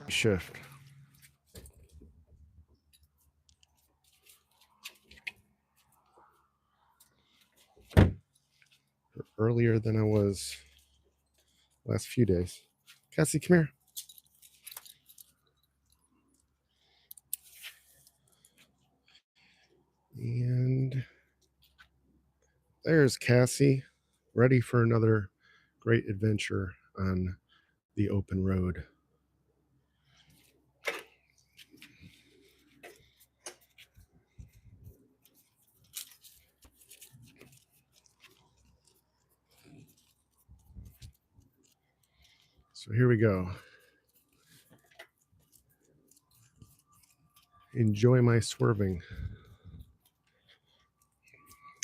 shift. Earlier than I was last few days. Cassie, come here. And there's Cassie, ready for another great adventure on the open road. So here we go. Enjoy my swerving.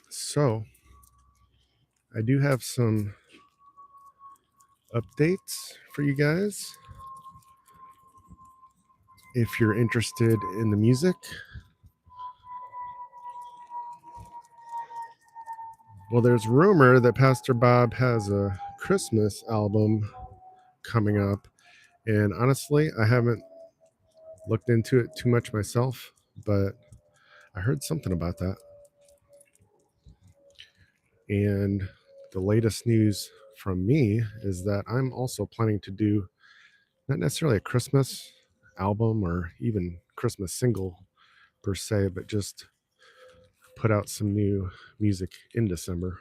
So I do have some updates for you guys. If you're interested in the music, well, there's rumor that Pastor Bob has a Christmas album coming up. And honestly, I haven't looked into it too much myself, but I heard something about that. And the latest news from me is that I'm also planning to do not necessarily a Christmas album or even Christmas single per se, but just put out some new music in December.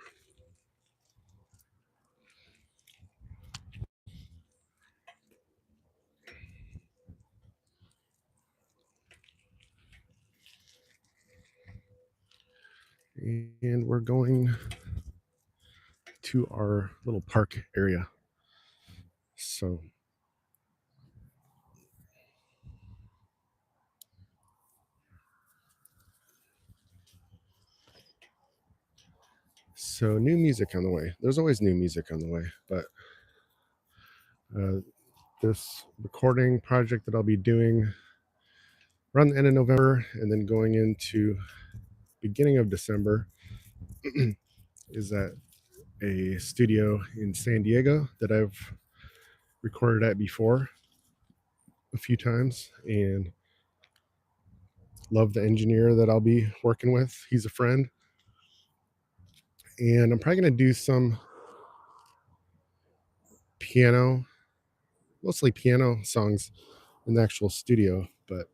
And we're going to our little park area. So new music on the way. There's always new music on the way, but this recording project that I'll be doing around the end of November and then going into beginning of December is at a studio in San Diego that I've recorded at before a few times, and love the engineer that I'll be working with. He's a friend. And I'm probably going to do some piano, mostly piano songs in the actual studio, but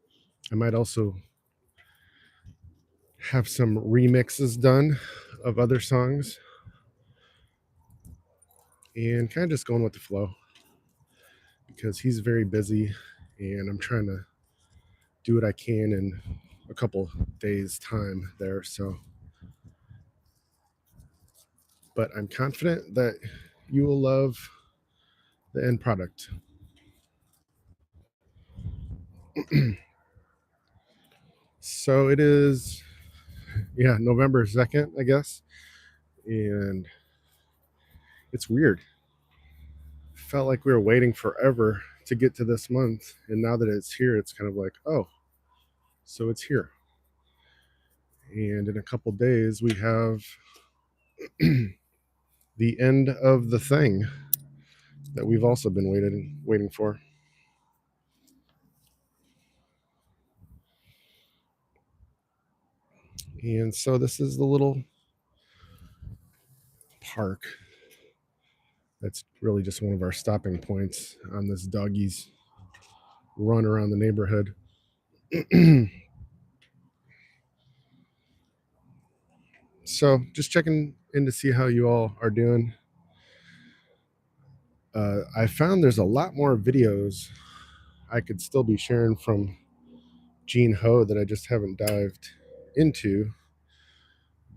I might also have some remixes done of other songs and kind of just going with the flow because he's very busy and I'm trying to do what I can in a couple days time there. So, but I'm confident that you will love the end product. So it is, November 2nd, I guess. And it's weird. Felt like we were waiting forever to get to this month. And now that it's here, it's kind of like, oh, so it's here. And in a couple days, we have the end of the thing that we've also been waiting for. And so this is the little park that's really just one of our stopping points on this doggy's run around the neighborhood. So just checking in to see how you all are doing. I found there's a lot more videos I could still be sharing from 𝐠𝐴𝐵 that I just haven't dived into,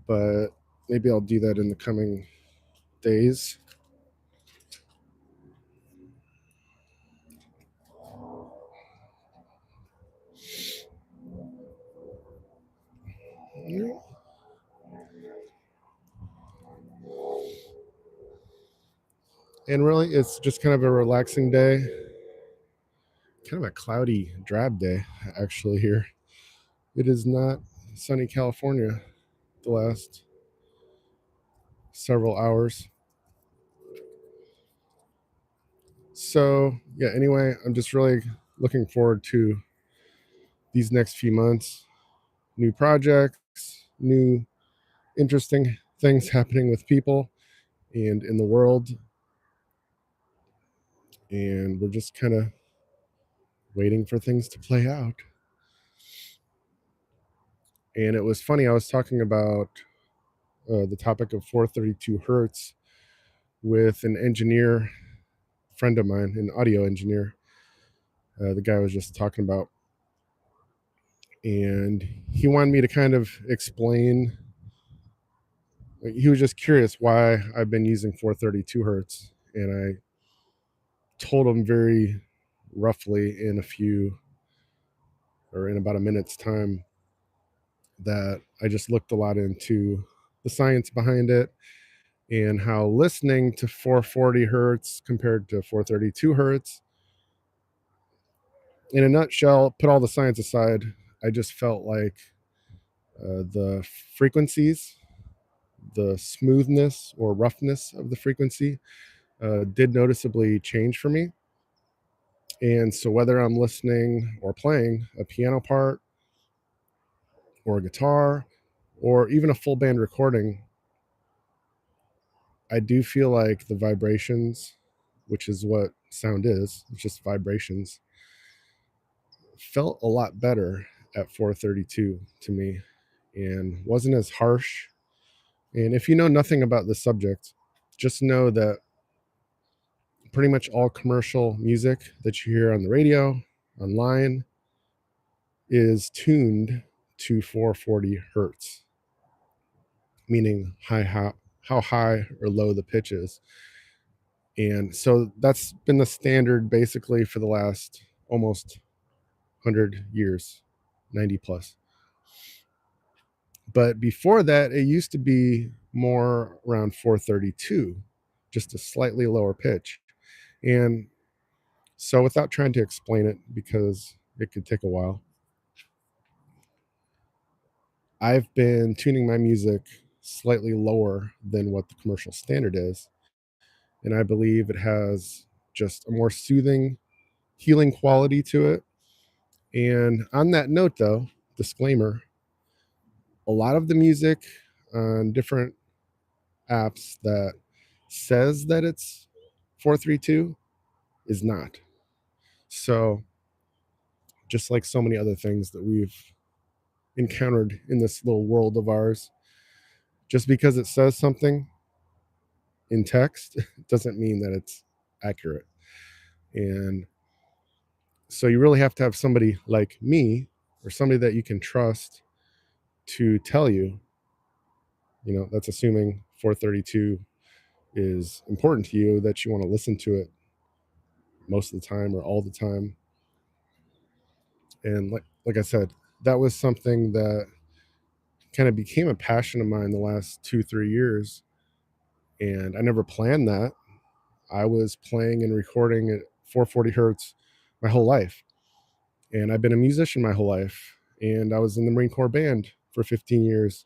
but maybe I'll do that in the coming days. And really, it's just kind of a relaxing day. Kind of a cloudy, drab day, actually, here. It is not sunny California the last several hours. So, yeah, anyway, I'm just really looking forward to these next few months. New projects, new interesting things happening with people and in the world. And we're just kind of waiting for things to play out. And it was funny, I was talking about the topic of 432 hertz with an engineer friend of mine, an audio engineer. The guy I was just talking about. And he wanted me to kind of explain. He was just curious why I've been using 432 hertz. And I told him very roughly in about a minute's time that I just looked a lot into the science behind it and how listening to 440 hertz compared to 432 hertz, in a nutshell, put all the science aside, I just felt like the frequencies, the smoothness or roughness of the frequency did noticeably change for me. And so whether I'm listening or playing a piano part or a guitar or even a full band recording, I do feel like the vibrations, which is what sound is, it's just vibrations, felt a lot better at 432 to me and wasn't as harsh. And if you know nothing about the subject, just know that pretty much all commercial music that you hear on the radio, online, is tuned to 440 hertz, meaning how high or low the pitch is. And so that's been the standard basically for the last almost 100 years, 90 plus. But before that, it used to be more around 432, just a slightly lower pitch. And so without trying to explain it, because it could take a while, I've been tuning my music slightly lower than what the commercial standard is. And I believe it has just a more soothing, healing quality to it. And on that note, though, disclaimer, a lot of the music on different apps that says that it's 432 is not. So just like so many other things that we've encountered in this little world of ours, just because it says something in text doesn't mean that it's accurate. And so you really have to have somebody like me or somebody that you can trust to tell you, that's assuming 432 is important to you, that you want to listen to it most of the time or all the time. And like I said, that was something that kind of became a passion of mine the last 2-3 years. And I never planned that. I was playing and recording at 440 hertz my whole life. And I've been a musician my whole life. And I was in the Marine Corps band for 15 years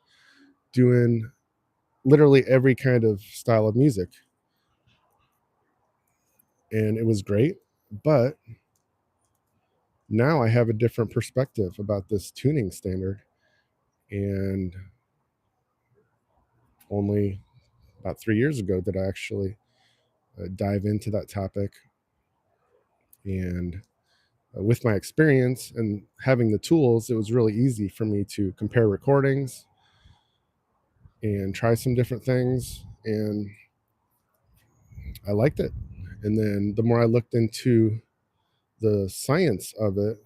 doing literally every kind of style of music. And it was great. But now I have a different perspective about this tuning standard. And only about 3 years ago did I actually dive into that topic. And with my experience and having the tools, it was really easy for me to compare recordings and try some different things. And I liked it. And then the more I looked into the science of it,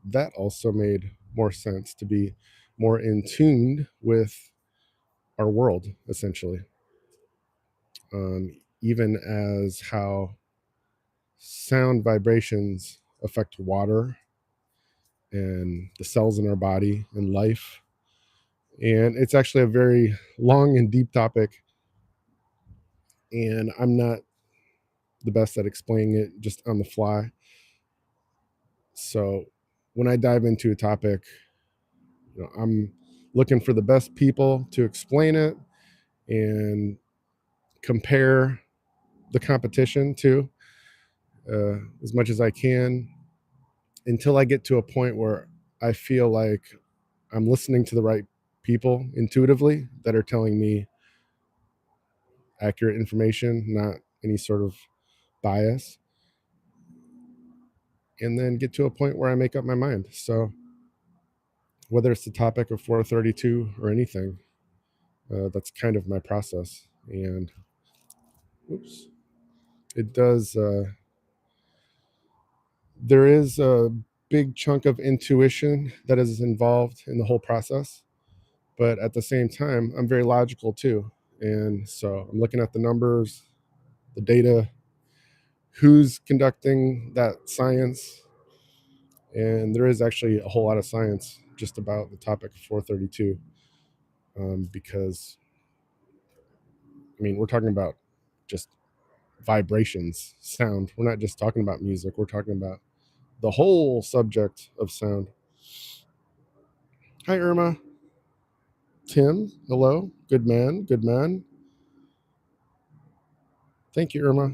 that also made more sense, to be more in tune with our world, essentially. Even as how sound vibrations affect water and the cells in our body and life. And it's actually a very long and deep topic. And I'm not the best at explaining it just on the fly. So when I dive into a topic, I'm looking for the best people to explain it and compare the competition to as much as I can. until I get to a point where I feel like I'm listening to the right people intuitively that are telling me accurate information, not any sort of bias, and then get to a point where I make up my mind. So whether it's the topic of 432 or anything, that's kind of my process. And oops, it does, there is a big chunk of intuition that is involved in the whole process. But at the same time, I'm very logical too. And so I'm looking at the numbers, the data, who's conducting that science. And there is actually a whole lot of science just about the topic of 432, because, I mean, we're talking about just vibrations, sound. We're not just talking about music. We're talking about the whole subject of sound. Hi, Irma. Tim, hello. Good man. Good man. Thank you, Irma.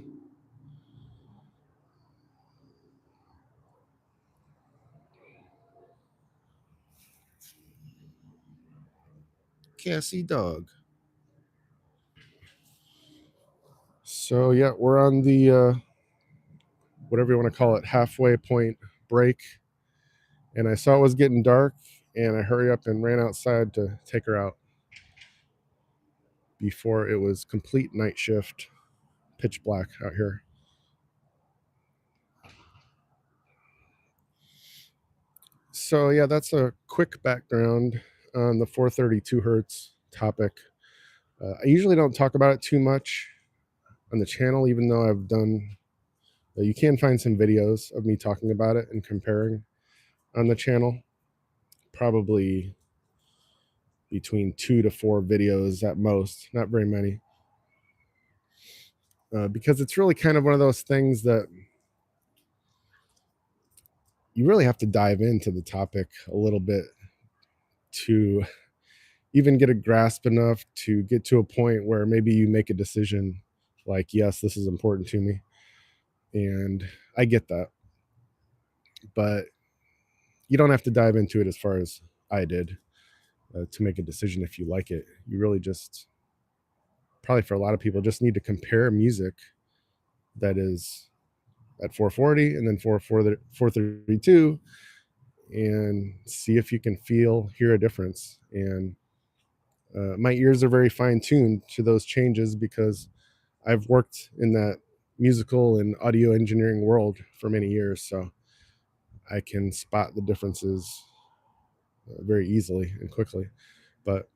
Cassie dog. So yeah, we're on the whatever you want to call it, halfway point break. And I saw it was getting dark, and I hurried up and ran outside to take her out before it was complete night shift, pitch black out here. So yeah, that's a quick background on the 432 hertz topic. I usually don't talk about it too much on the channel, even though I've done. You can find some videos of me talking about it and comparing on the channel. Probably between 2 to 4 videos at most, not very many. Because it's really kind of one of those things that you really have to dive into the topic a little bit to even get a grasp enough to get to a point where maybe you make a decision like, yes, this is important to me. And I get that. But you don't have to dive into it as far as I did to make a decision if you like it. You really just, probably for a lot of people, just need to compare music that is at 440 and then 432 and see if you can hear a difference. And my ears are very fine-tuned to those changes because I've worked in that musical and audio engineering world for many years, so I can spot the differences very easily and quickly. But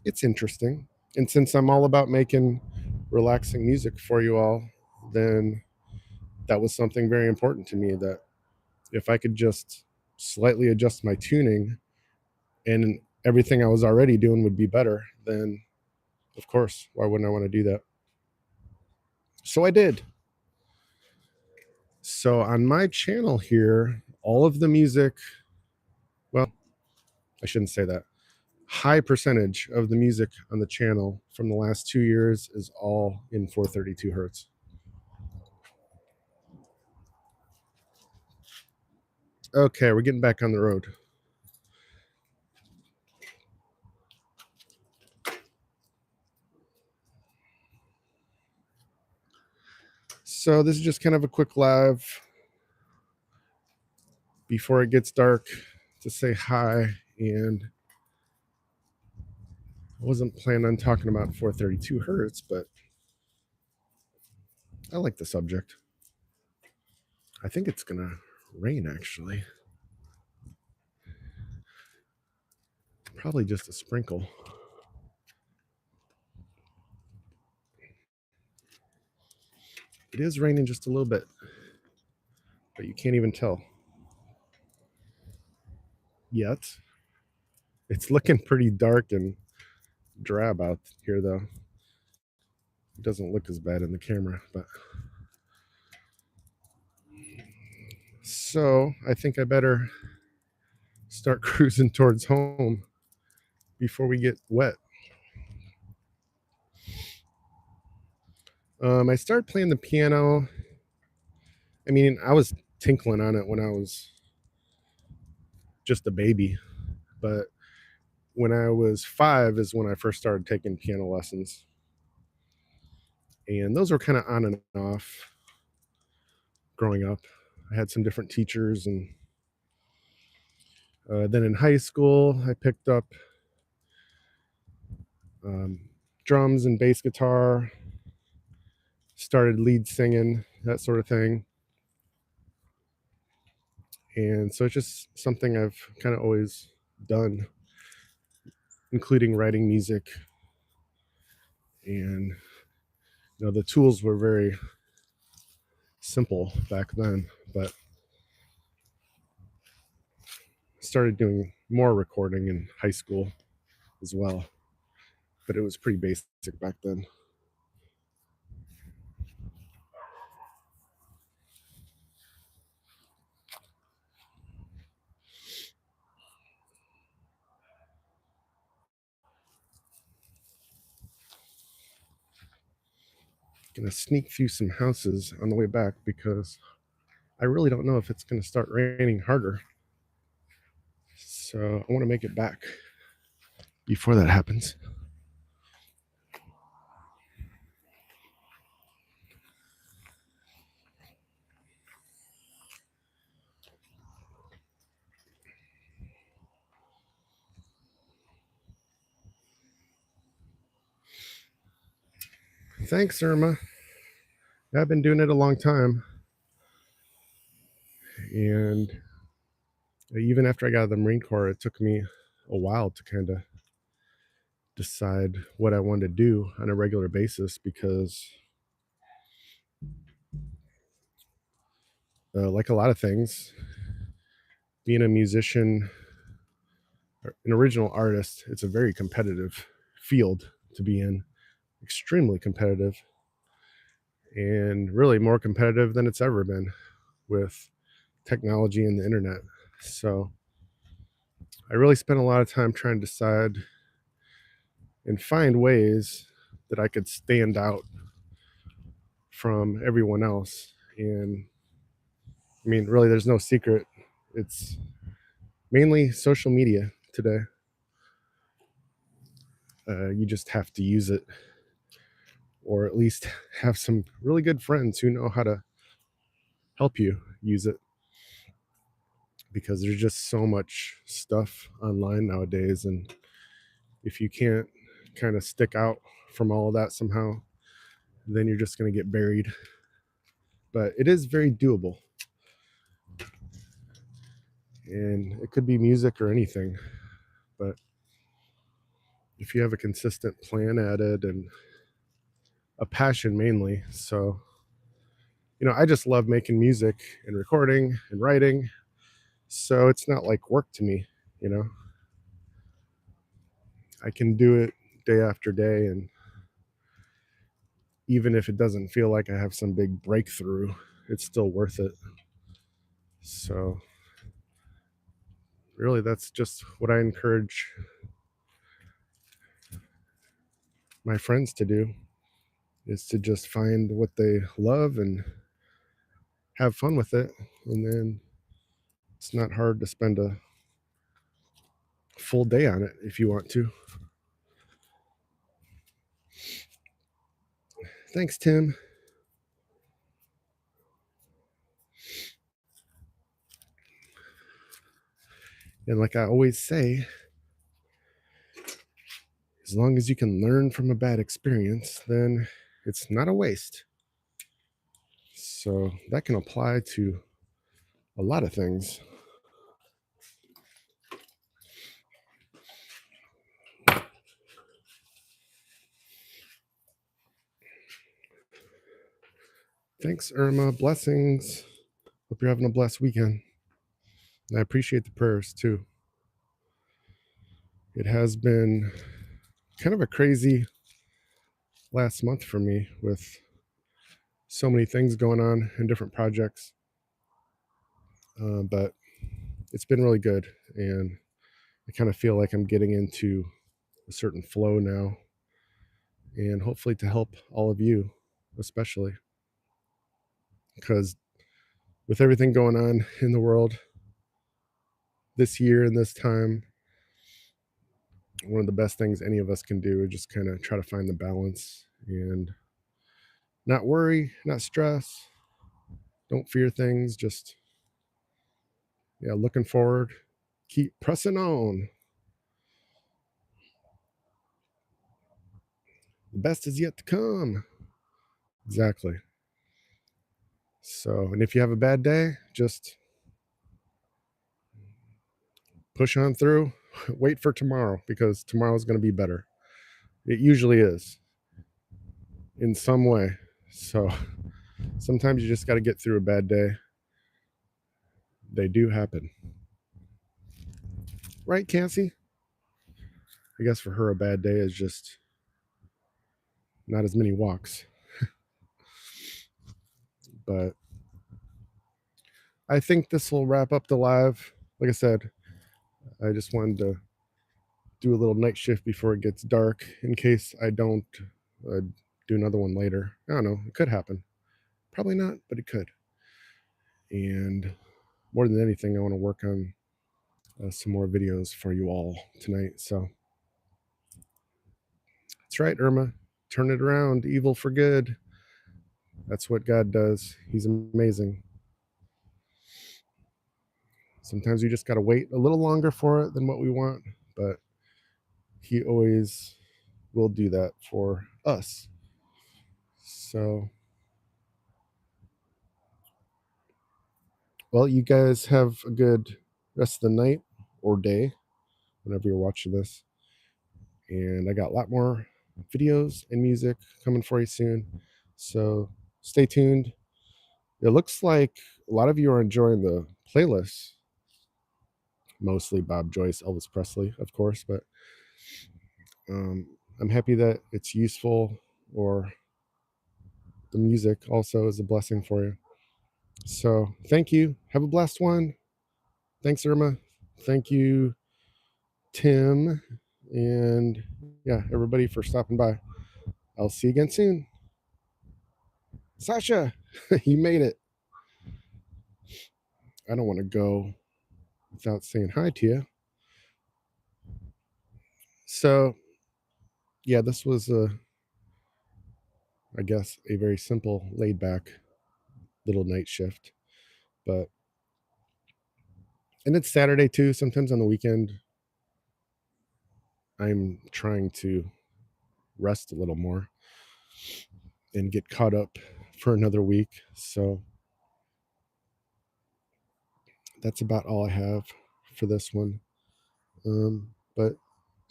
it's interesting. And since I'm all about making relaxing music for you all, then that was something very important to me, that if I could just slightly adjust my tuning and everything I was already doing would be better, then of course, why wouldn't I want to do that? So I did. So on my channel here, all of the music, well, I shouldn't say that. High percentage of the music on the channel from the last 2 years is all in 432 hertz. Okay, we're getting back on the road. So this is just kind of a quick live before it gets dark to say hi. And I wasn't planning on talking about 432 hertz, but I like the subject. I think it's gonna rain actually. Probably just a sprinkle. It is raining just a little bit, but you can't even tell yet. It's looking pretty dark and drab out here, though. It doesn't look as bad in the camera, but so I think I better start cruising towards home before we get wet. I started playing the piano. I mean, I was tinkling on it when I was just a baby. But when I was 5 is when I first started taking piano lessons. And those were kind of on and off growing up. I had some different teachers, and then in high school, I picked up drums and bass guitar, started lead singing, that sort of thing. And so it's just something I've kind of always done, including writing music. And the tools were very simple back then, but started doing more recording in high school as well. But it was pretty basic back then. Gonna sneak through some houses on the way back because I really don't know if it's gonna start raining harder. So I want to make it back before that happens. Thanks, Irma. I've been doing it a long time. And even after I got out of the Marine Corps, it took me a while to kind of decide what I wanted to do on a regular basis because, like a lot of things, being a musician, an original artist, it's a very competitive field to be in, extremely competitive, and really more competitive than it's ever been with technology and the internet. So I really spent a lot of time trying to decide and find ways that I could stand out from everyone else. And I mean, really, there's no secret. It's mainly social media today. You just have to use it, or at least have some really good friends who know how to help you use it, because there's just so much stuff online nowadays. And if you can't kind of stick out from all of that somehow, then you're just going to get buried. But it is very doable. And it could be music or anything. But if you have a consistent plan at it and a passion mainly. So, I just love making music and recording and writing. So it's not like work to me, you know. I can do it day after day, and even if it doesn't feel like I have some big breakthrough, it's still worth it. So really, that's just what I encourage my friends to do, is to just find what they love and have fun with it. And then it's not hard to spend a full day on it if you want to. Thanks, Tim. And like I always say, as long as you can learn from a bad experience, then it's not a waste. So that can apply to a lot of things. Thanks, Irma. Blessings. Hope you're having a blessed weekend. And I appreciate the prayers too. It has been kind of a crazy last month for me with so many things going on in different projects. But it's been really good. And I kind of feel like I'm getting into a certain flow now. And hopefully to help all of you, especially. Because with everything going on in the world this year and this time, one of the best things any of us can do is just kind of try to find the balance and not worry, not stress, don't fear things, just looking forward, keep pressing on. The best is yet to come. Exactly. So, and if you have a bad day, just push on through, wait for tomorrow, because tomorrow is going to be better. It usually is in some way. So sometimes you just got to get through a bad day. They do happen. Right, Cassie? I guess for her, a bad day is just not as many walks. But I think this will wrap up the live. Like I said, I just wanted to do a little night shift before it gets dark in case I don't do another one later. I don't know. It could happen. Probably not, but it could. And more than anything, I want to work on some more videos for you all tonight. So that's right, Irma. Turn it around. Evil for good. That's what God does. He's amazing. Sometimes we just got to wait a little longer for it than what we want, but he always will do that for us. So, well, you guys have a good rest of the night or day whenever you're watching this. And I got a lot more videos and music coming for you soon. So stay tuned. It looks like a lot of you are enjoying the playlist. Mostly Bob Joyce, Elvis Presley, of course, but I'm happy that it's useful, or the music also is a blessing for you. So thank you. Have a blessed one. Thanks, Irma. Thank you, Tim. And everybody for stopping by. I'll see you again soon. Sasha, you made it. I don't want to go without saying hi to you. So, this was I guess, a very simple, laid back little night shift. And it's Saturday too. Sometimes on the weekend, I'm trying to rest a little more and get caught up for another week. So that's about all I have for this one. But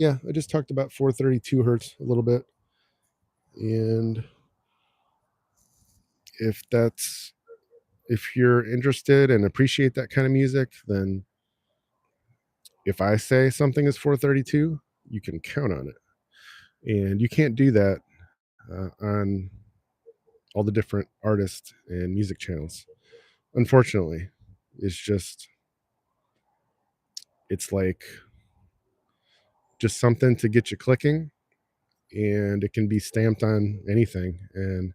I just talked about 432 hertz a little bit. And if you're interested and appreciate that kind of music, then if I say something is 432, you can count on it. And you can't do that on all the different artists and music channels. Unfortunately, it's like just something to get you clicking, and it can be stamped on anything, and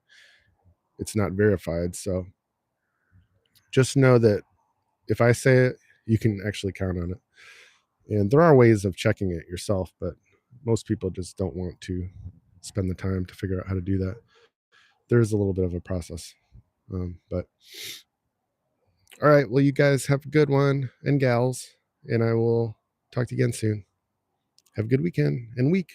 it's not verified. So just know that if I say it, you can actually count on it. And there are ways of checking it yourself, but most people just don't want to spend the time to figure out how to do that. There's a little bit of a process. But all right, well, you guys have a good one, and gals, and I will talk to you again soon. Have a good weekend and week.